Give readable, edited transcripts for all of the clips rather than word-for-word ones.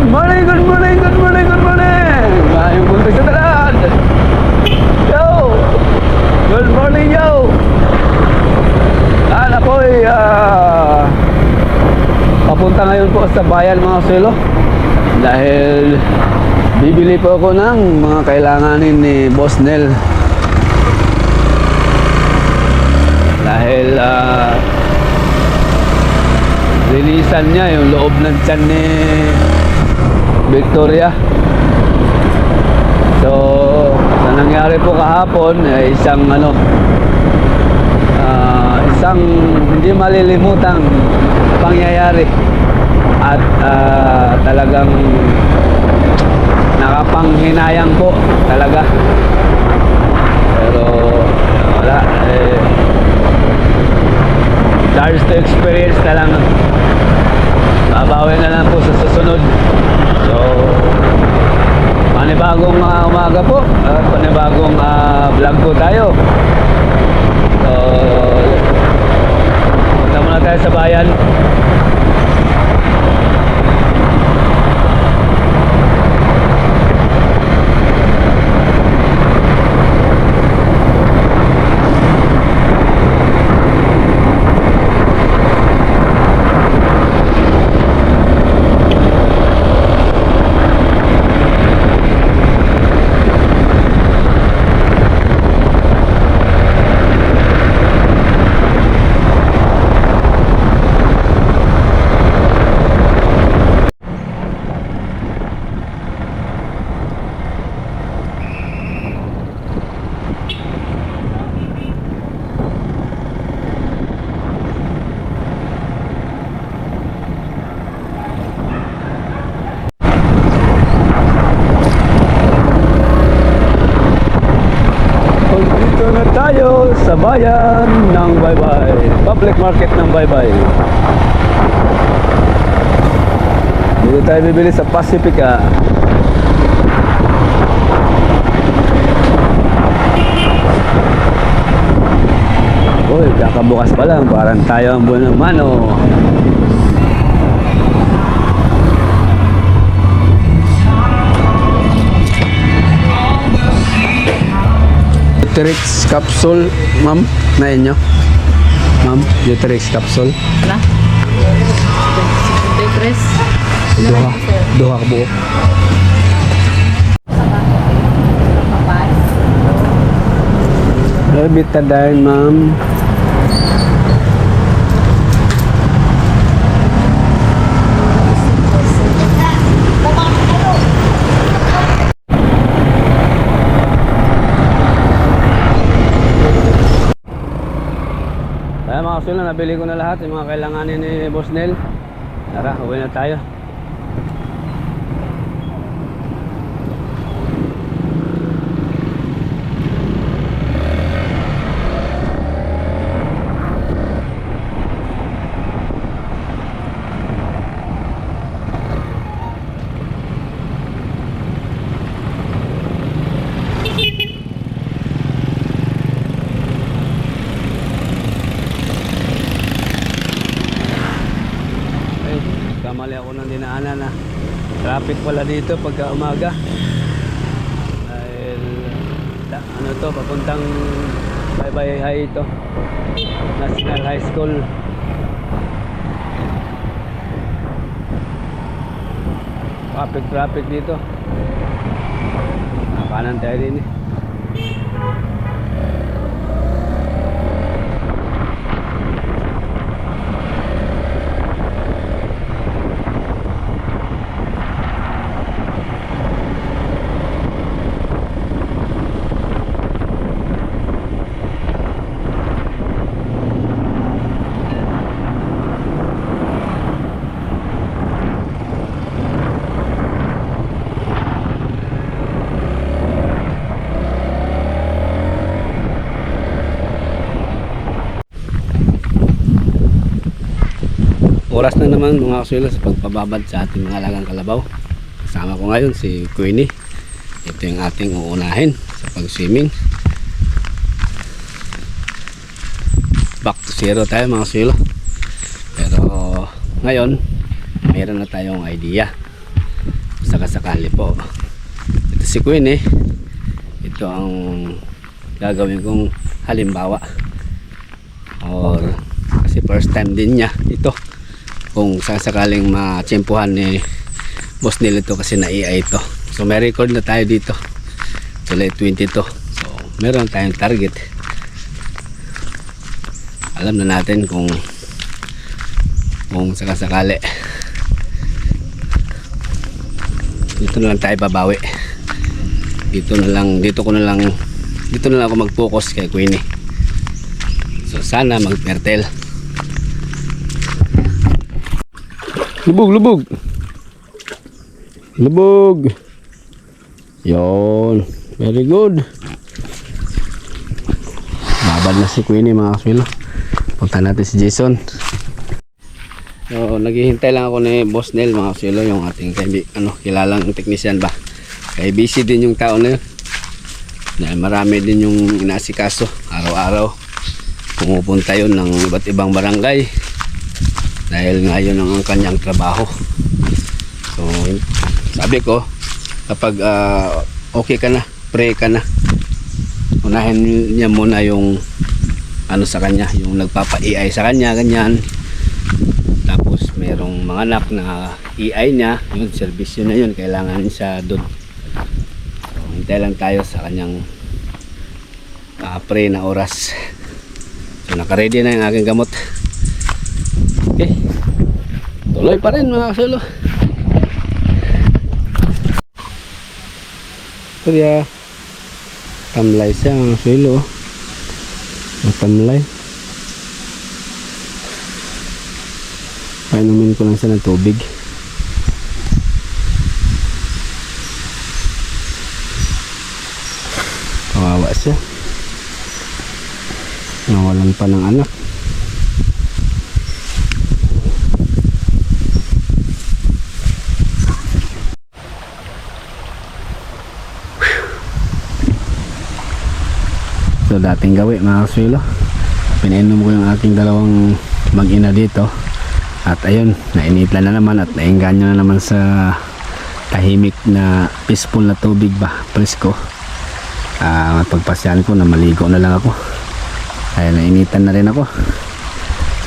Good morning, good morning, good morning, good morning. Ngayong buntis sa dalan. Yo! Good morning, yo! Ako'y papunta ngayon po sa bayan mga silo. Dahil bibili po ako ng mga kailanganin ni Boss Nel. Dahil linisan niya yung loob ng tiyan ni Victoria. So sa nangyari po kahapon isang isang hindi malilimutang pangyayari at talagang nakapanghinayang po talaga, pero wala, charge to experience na lang, babawi na lang po sa susunod. So panibagong umaga po, panibagong vlog po tayo. So punta muna tayo sa bayan. Tayo sa bayan ng Baybay, public market ng Baybay. Dito tayo bibili sa Pacifica. Uy, kakabukas pa lang, parang tayo ang buwan ng mano. Uterix capsule, ma'am, na inyo. Ma'am, Uterix capsule. Ano? 53. Duha ka buo. Betadine, ma'am. Kaya mga kasula, nabili ko na lahat yung mga kailanganin ni Boss Nel. Tara, uwi na tayo. Kamali ako ng dinaanan na traffic pala dito pagka umaga. Dahil ano to, papuntang Baybay High ito, National High School. Traffic dito. Kanan tayo din eh. Oras na naman mga kasuelo sa pagpababad sa ating mga alagang kalabaw. Kasama ko ngayon si Queenie. Ito yung ating uunahin sa pag-swimming. Back to zero tayo mga kasuelo. Pero ngayon mayroon na tayong idea sakasakali po. Ito si Queen eh. Ito ang gagawin kong halimbawa, or kasi first time din niya ito, kung sasakaling matsempuhan ni Boss Neil ito, kasi na-AI ito. So may record na tayo dito, July 22. So meron tayong target, alam na natin kung sakasakali dito na lang tayo babawi. Dito na lang ako mag-focus kay Queenie. So sana mag-fertile. Lubog. Yon, very good. Babad na si Queenie mga kaswilo. Punta natin si Jason. So naghihintay lang ako ni Boss Neil mga kaswilo, yung ating kilalang technician ba. Kaya busy din yung tao na yun, dahil marami din yung inaasikaso araw-araw. Pumupunta yun ng iba't ibang barangay dahil nga yun ang kanyang trabaho. So sabi ko, kapag okay ka na, pray ka na, unahin niya muna yung sa kanya, yung nagpapa-AI sa kanya, ganyan. Tapos merong mga anak na AI niya, yung servisyo na yun, kailangan siya doon. So hintay lang tayo sa kanyang pray na oras. So naka-ready na yung aking gamot. Okay, tuloy pa rin mga kasolo. Kaya tamlay siya mga kasolo. Tamlay. Painumin ko lang siya ng tubig. Kawawa siya, nawalan pa ng anak. So dating gawi mga kaswilo, pinainom ko yung aking dalawang mag-ina dito. At ayun, nainitan na naman at nainganyo na naman sa tahimik na peaceful na tubig ba, presko. Pagpasyan ko na maligo na lang ako, ay nainitan na rin ako.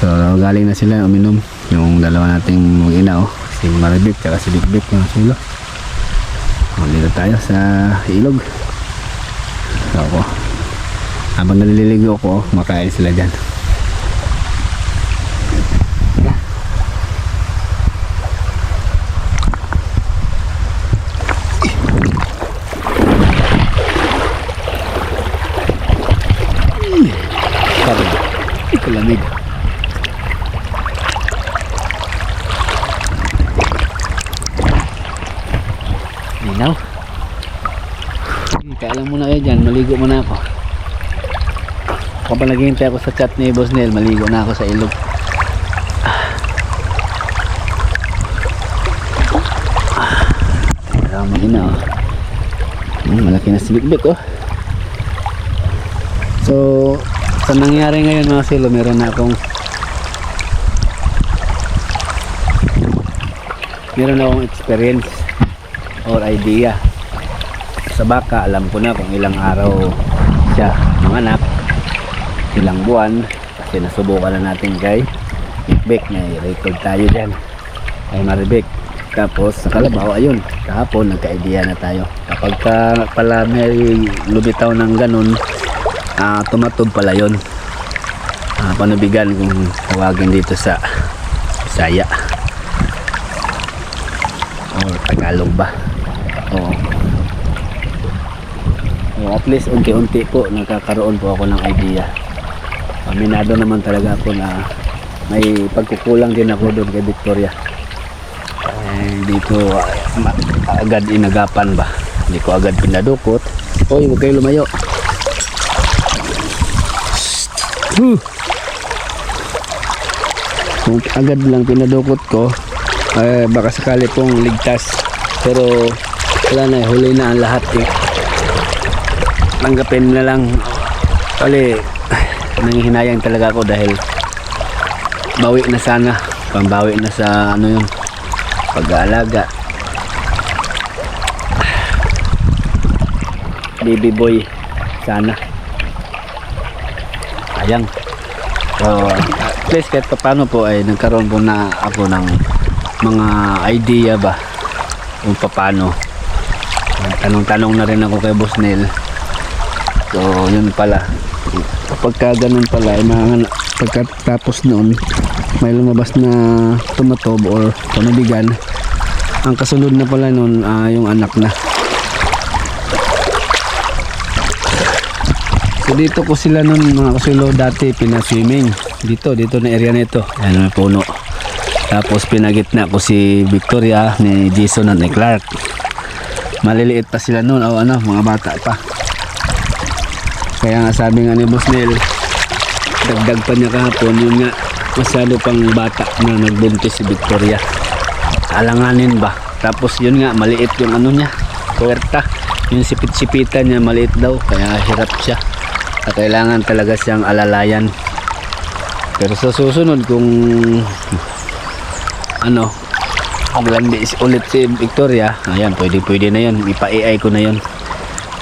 So galing na sila uminom, yung dalawa nating mag-ina, si Maribik at si Bikbik mga silo. Dito tayo sa ilog. So ako, habang naliligo ko, makain sila dyan. Lamig. Linaw. Kailan muna kayo dyan, maligo muna ako. Kapag naghihintay ako sa chat ni Boss Neil, maligo na ako sa ilog. Magina malaki na si Bikbik So sa nangyari ngayon mga silo, meron na akong experience or idea. Sa baka, alam ko na kung ilang araw siya manganak, ilang buwan, kasi nasubukan na natin kay Bikbik, may record tayo dyan kay Maribik. Tapos sa kalabaw, ayun, kahapon nagka-idea na tayo, kapag pala may lubitaw ng ganun, tumatob pala yun. Panubigan kung tawagin dito sa Bisaya or Tagalog ba. At least unti-unti po nagkakaroon po ako ng idea. Aminado naman talaga ako na may pagkukulang din ako doon kay Victoria. Dito agad inagapan ba, hindi ko agad pinadukot. Oy, huwag kayo lumayo. Kung agad lang pinadukot ko, baka sakali pong ligtas, pero wala na, huli na ang lahat tanggapin na lang. Kali nanghihinayang talaga ako dahil bawi na sana, pambawi na sa yun, pag-aalaga. baby boy sana. Ayang. So, at least kahit paano po ay nagkaroon po na ako ng mga idea ba kung paano. Tanong-tanong na rin ako kay Boss Nel. So, yun pala. Pagka ganun pala, ay pagkatapos noon, may lumabas na tumatob or tumabigan. Ang kasunod na pala noon, yung anak na. So dito ko sila noon mga kasulo dati pinaswimming. Dito na area nito. Ayan may puno. Tapos pinagitna ko si Victoria, ni Jason at ni Clark. Maliliit pa sila noon, o ano, mga bata pa. Kaya nga sabi nga ni Boss Nel, dagdag pa niya kahapon, yun nga, masyado pang bata na nagbuntis si Victoria. Alanganin ba? Tapos yun nga, maliit yung ano niya, puwerta. Yung sipit-sipitan niya, maliit daw, kaya hirap siya. At kailangan talaga siyang alalayan. Pero sa susunod kung ano, maglandi ulit si Victoria, ayan, pwede na yun, ipa-AI ko na yun.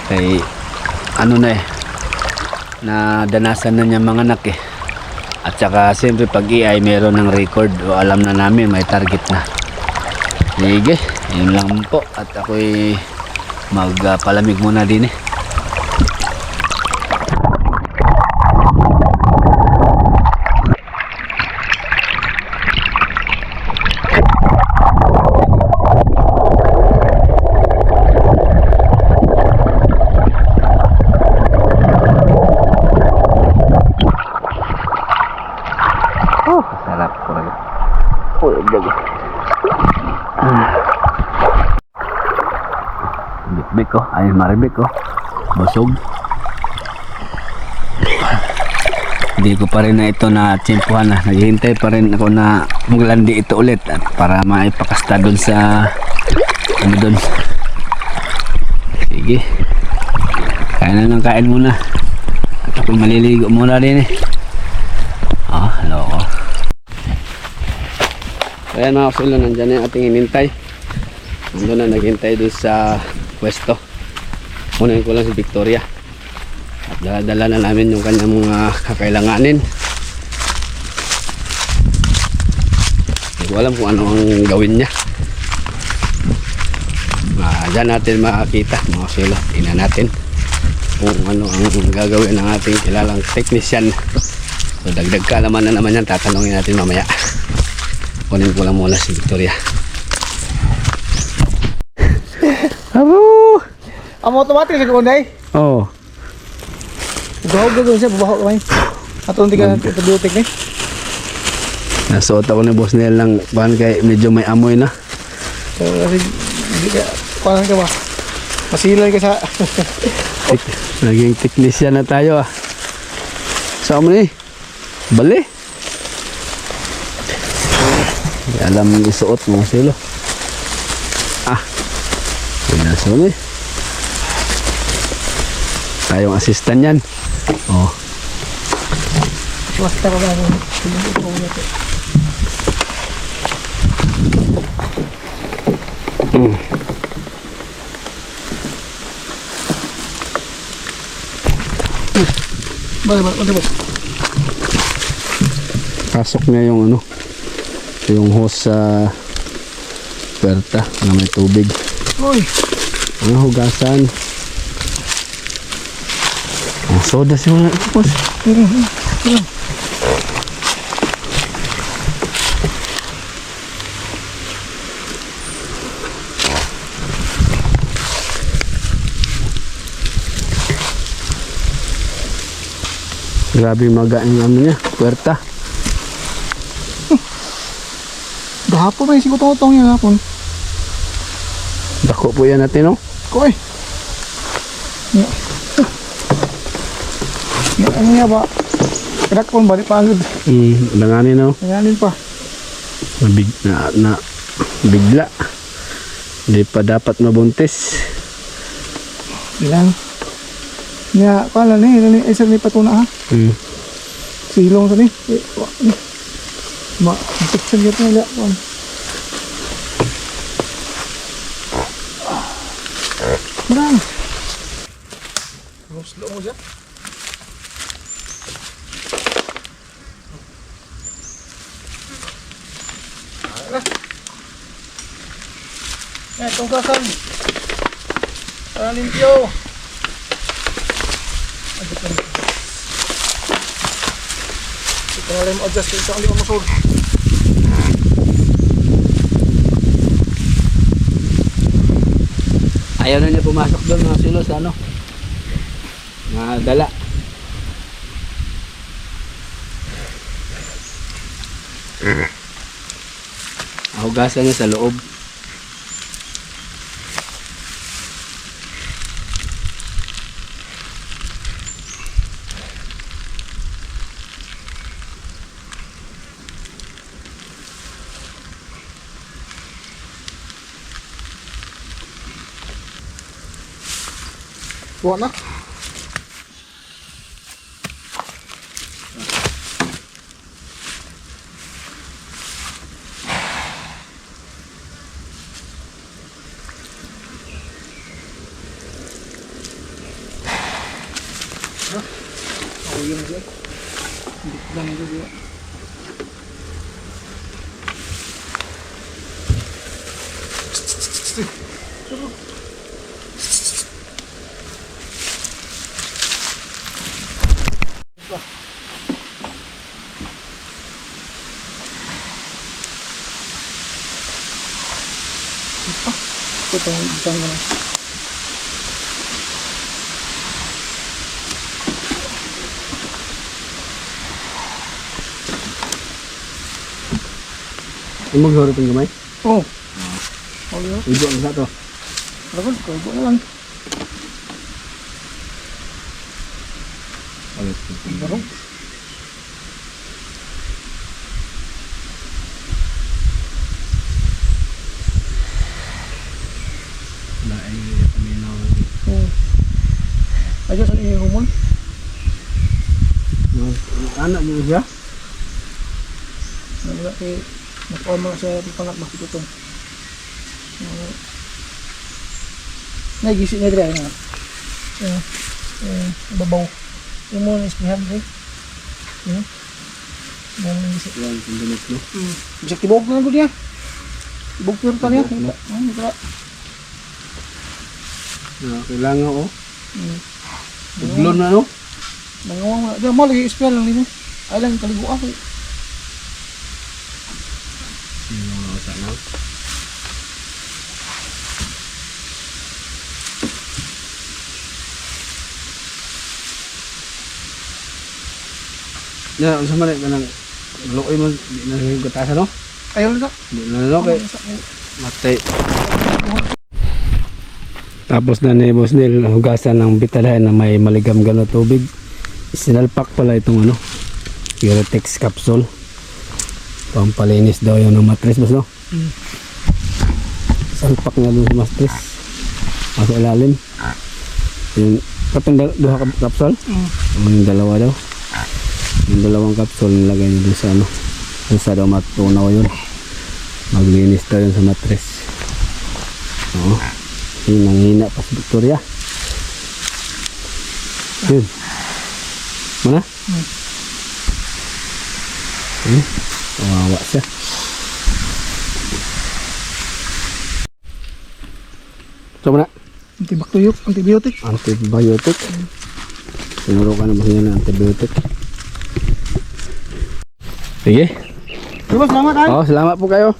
Kay ano na eh, na danasan na niya mga anak eh. At saka siyempre pag AI meron ng record, o alam na namin may target na. Sige, yun lang po. At ako'y magpalamig muna din eh. Sarap ko rin. Bik-bik ko. Ayun maribik ko. Busog. Hindi ko pa rin na ito na tsimpuhan na. Naghihintay pa rin ako na maglandi ito ulit. At para maipakasta dun sa ano dun. Sige. Kain na ng kain muna. At ako maliligo muna rin eh. Hello ko. Ayan mga kasulo, nandyan na yung ating hinintay. Nandun na naghintay doon sa pwesto. Kunin ko lang si Victoria. At dala-dala na namin yung kanyang mga kakailanganin. Hindi ko alam kung ano ang gawin niya. Dyan natin makakita mga kasulo. Tingnan natin kung ano ang gagawin ng ating kilalang technician. So dagdag kaalaman na naman yan, tatanungin natin mamaya. Kunin ko lang muna si Victoria. Aro! Ang automatic sa kunay. Oo. Gawag gagawin siya, babaho kamay. Atong hindi ka antibiotic ni. Nasuot ako ni Boss Nel lang, bahan kay medyo may amoy na. So kasi hindi ka, parang ka ba? Masilan ka sa... Naging technician na tayo ah. Saan mo eh? Bali. Hindi alam yung isuot mga silo. Pinaso mo eh. Tayong assistant yan. Oh. Basta ka ba? Bale. Pasok niya yung ano, yung hose sa puwerta na may tubig. Uy! Ang hugasan. Ang soda siya mga tapos. Grabe maga yung ano niya, puwerta. Gahapon may sigutong-utong yan hapon. Dako po yan natin, no? Koy! Ano nga ba? Kadakon ba? Di pa agad. Langanin, no? Nanganin pa. Bigla. Hindi pa dapat mabuntis. Bilang. Nga, pala ni. Isa ni patuna ha. Silong sa ni. Siksan kita nga. Marang. Slow mo siya. Itong kasan. Para limpyo. Ito nga lang mo adjust kung saan liwa masod. Ayaw na niya pumasok doon mga silo sa ano. Mga dala. Hugasan niya sa loob. Buwan na. Oh, yun siya. Hindi ko lang ito siya. Ito ang isang na. Yung maghuro itong gamay. Oh. Oh, yun. Ibo ang sa to. Lagon, kaibo na lang. Lagon. Wala ay paminaw. Oh. Ayo sa iyo humon. Anak niyo siya? Wala kay nakoma sa pangat bakit ito. Nagisi na dira na. Babaw. Yung mo ispihan eh. Bawa ng gisi. Yan, kundunit no. Bisa tibok na ko dia. Tibok pure ta niya. Dira. Kailangan oh. Uglon na no? Nangawang mo. Diyan mo lagi ispihan lang nimo. Ay lang kaligo ako. Sana. Ya, unsa man ka nang luoy mo di na yung gatasan no? Ayaw na. Di na no kay matay. Tapos na ni Boss Neil hugasan ng bitalahan na may maligam-gam na tubig. Sinalpak pala itong ano, Puretex capsule. Pampalinis daw yun ng mattress, boss no? Salpak nga doon sa mattress. Sa ilalim. Yung kapag duha ka capsule? Yung dalawa daw. Yung dalawang capsule nilagay nyo doon sa ano. Doon sa daw matunaw yun. Maglinis daw yun sa mattress. Oo. Yung nanghina pa si Victoria. Yun. Mana? Kawawa siya. So mana? Antibiotic. Antibiotic. Sinuro ka na ba niya ng antibiotic? Sige. Diba, salamat ay. Oo, salamat po kayo.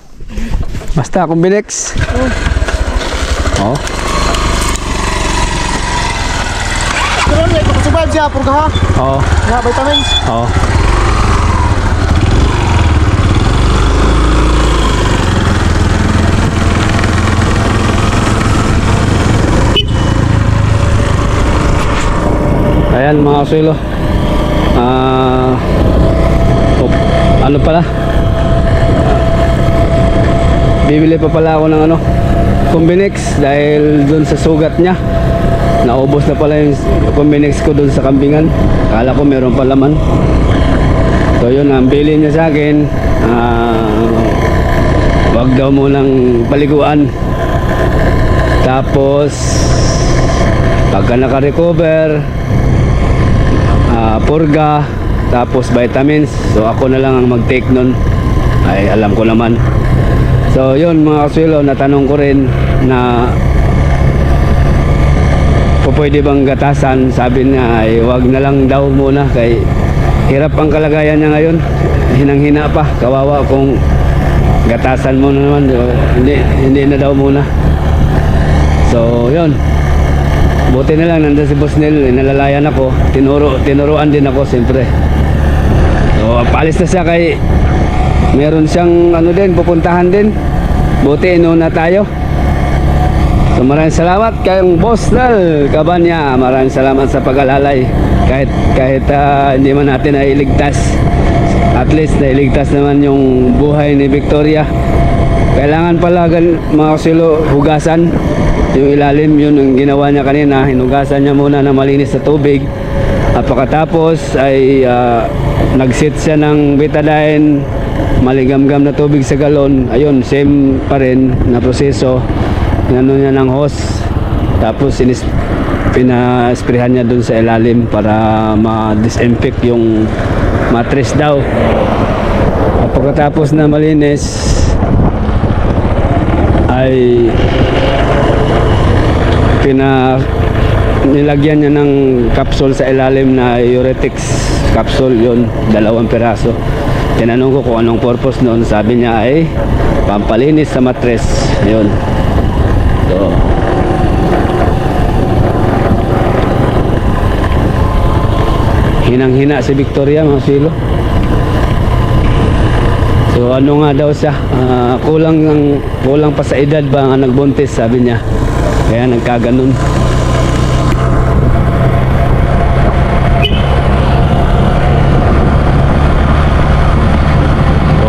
Basta akong Binex. Oo. Pero may pagkasubad siya, purga ha. Oo. Nga, vitamins. Oo. Ayan mga kasuelo. Ano pala? Bibili pa pala ako ng ano, Combinex dahil dun sa sugat niya. Naubos na pala yung Combinex ko dun sa kambingan. Akala ko meron pa laman. So yun, ang bili niya sa akin, wag daw munang paliguan. Tapos pagka naka-recover, purga, tapos vitamins. So ako na lang ang mag-take nun. Ay alam ko naman. So yun mga kasuelo, natanong ko rin na pwede bang gatasan. Sabi niya ay wag na lang daw muna kay hirap ang kalagayan niya ngayon. Hinang-hina pa, kawawa kung gatasan mo na naman. Hindi na daw muna. So yun, buti na lang nandun si Boss Nel, nalalayan ako, tinuruan din ako siyempre. So paalis na siya kay meron siyang ano din, pupuntahan din. Buti inuna tayo. So maraming salamat kay Boss Nel Cabanya, maraming salamat sa pag-alalay. Kahit hindi man natin nailigtas, at least nailigtas naman yung buhay ni Victoria. Kailangan pala mga kasuelo, hugasan yung ilalim. Yun ang ginawa niya kanina, hinugasan niya muna na malinis na tubig. At pagkatapos ay nag-set siya ng betadine, maligamgam na tubig sa galon. Ayun, same pa rin na proseso. Ano niya ng hose, tapos pina-sprayhan niya dun sa ilalim para ma-disinfect yung mattress daw. At pagkatapos na malinis ay nilagyan niya ng capsule sa ilalim na Uretix capsule. Yun, 2 piraso. Tinanong ko kung anong purpose noon. Sabi niya ay pampalinis sa mattress. Yun. So hinang-hina si Victoria mga silo. So ano nga daw siya, kulang pa sa edad ba ang nagbuntis, sabi niya, kaya nagkaganon.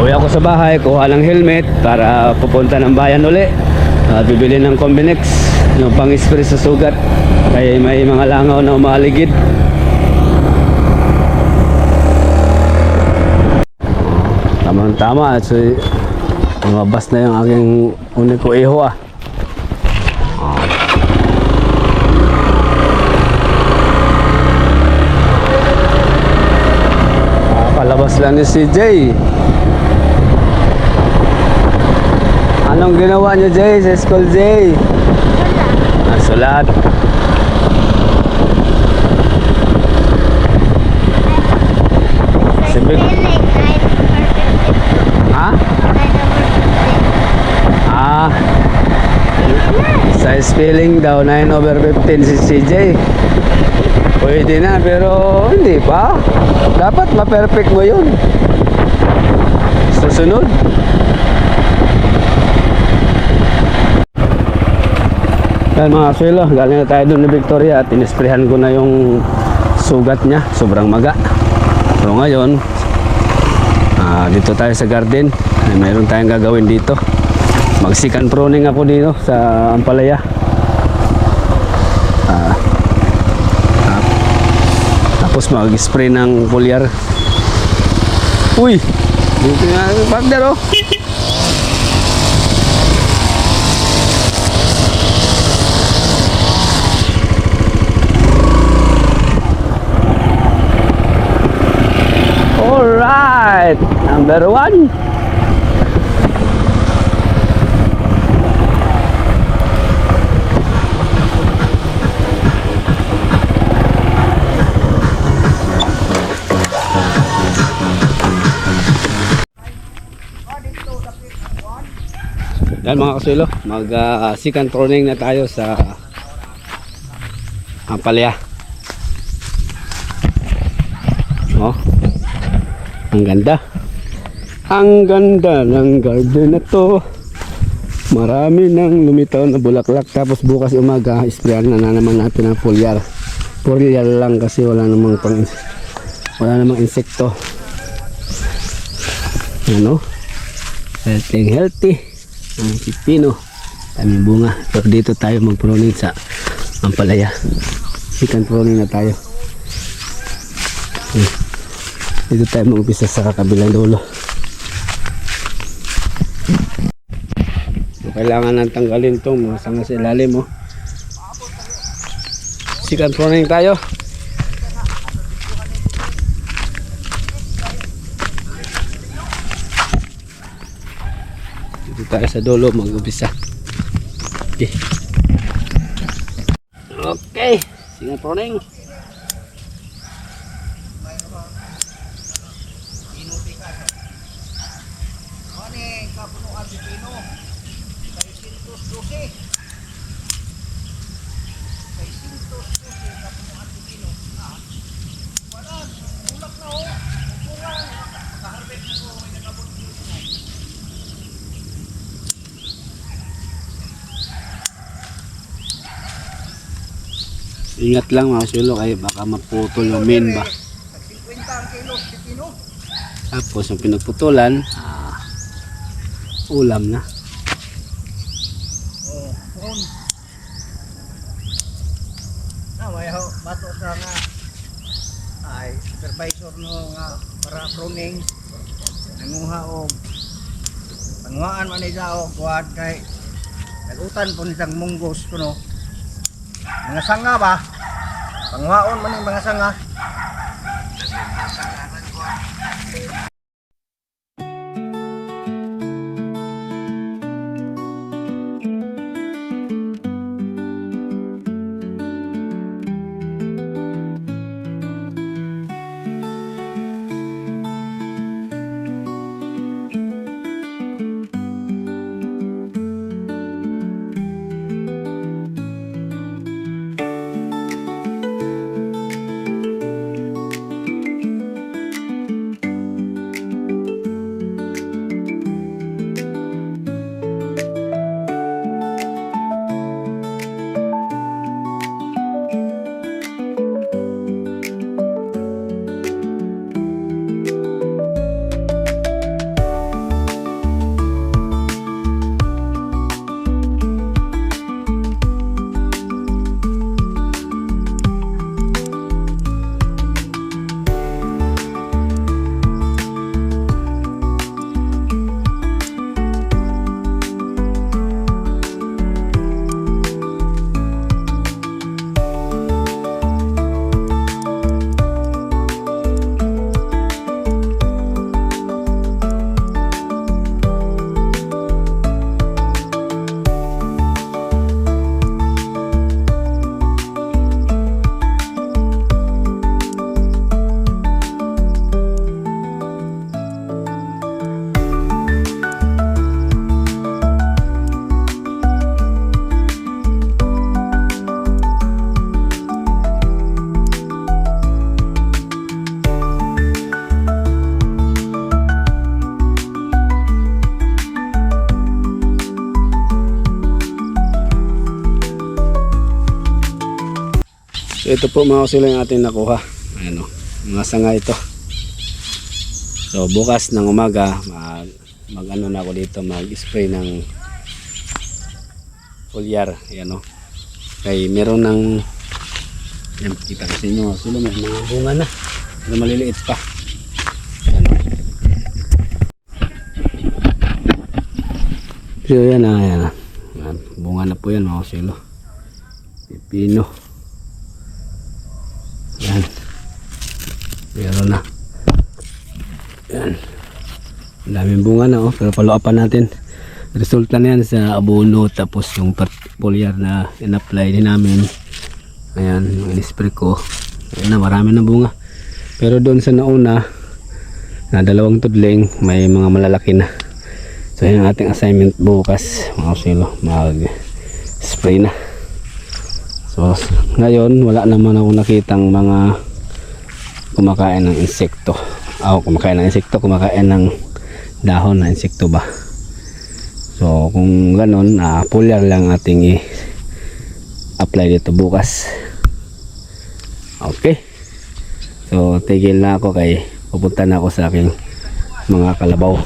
Uwi ako sa bahay, kuha ng helmet para pupunta ng bayan uli. Bibili ng Combinex, yung pang-spray sa sugat, kaya may mga langaw na umaligid. Tama, so lumabas na yung aking uniko iho palabas lang ni CJ. Anong ginawa niyo, Jay, sa school, Jay? Sulat. Sibig. Ha? Sa spelling daw 9/15 si CJ. Pwede na, pero hindi pa. Dapat ma-perfect mo yun. Susunod. Yan mga kasuelo, galing na tayo doon ni Victoria at inisprehan ko na yung sugat niya. Sobrang maga. So ngayon, dito tayo sa garden. Mayroon tayong gagawin dito. Mag-second pruning ako dito sa ampalaya. Tapos mag-spray ng foliar. Uy! Dito nga yung partner, oh! Alright! Number 1. Yan mga kasuelo, mag second pruning na tayo sa ampalaya. Oh, ang ganda. Ang ganda ng garden na to. Marami nang lumitaw na bulaklak. Tapos bukas umaga, sprayan na naman natin ang foliar. Foliar lang kasi wala namang insekto. Ano? Healthy. Ang pipino, daming bunga. So dito tayo mag-pruning sa ampalaya. Second pruning na tayo. Dito tayo mag-umpisa sa kabilang dulo. So, kailangan nang tanggalin itong mga sanga sa ilalim. Second pruning tayo. dito tayo sa dulo mag-umpisa. Okay. Okay. Sige proning. Ingat lang mga sulo kaya baka maputol yung main ba. 50 ang kilos, pipino. Tapos yung pinagputulan, ulam na. Oh, phone. May bato sa nga ay supervisor no nga para pruning nanguha og panguhaan man nila og kuwan kay nagutan po nisang munggos kuno mga sanga ba panguhaon man yung mga sanga. So ito po mga kasilo yung ating nakuha. Ayan o, mga sanga ito. So bukas ng umaga mag ano na ako dito, mag spray ng foliar. Ayan o, kay meron ng yan, kita kasi nyo sila may mga bunga na pero maliliit pa. Ayan o. So yan na, yan na. Bunga na po yan mga kasilo. Pipino. Yan. Meron na. Yan. Ang daming bunga na oh. Pero follow up pa natin. Resulta na yan sa abono. Tapos yung foliar na in-apply din namin. Ayan. Yung in-spray ko. Ayan na. Marami na bunga. Pero doon sa nauna na 2 tudling may mga malalaki na. So yan ang ating assignment bukas. Mga kasilo. Mag-spray na. So, ngayon wala naman ako nakitang mga kumakain ng insekto. Kumakain ng insekto, kumakain ng dahon na insekto ba. So, kung ganon, foliar lang ating i-apply dito bukas. Okay. So, tigil na ako kay pupunta na ako sa aking mga kalabaw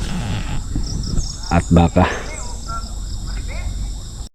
at baka.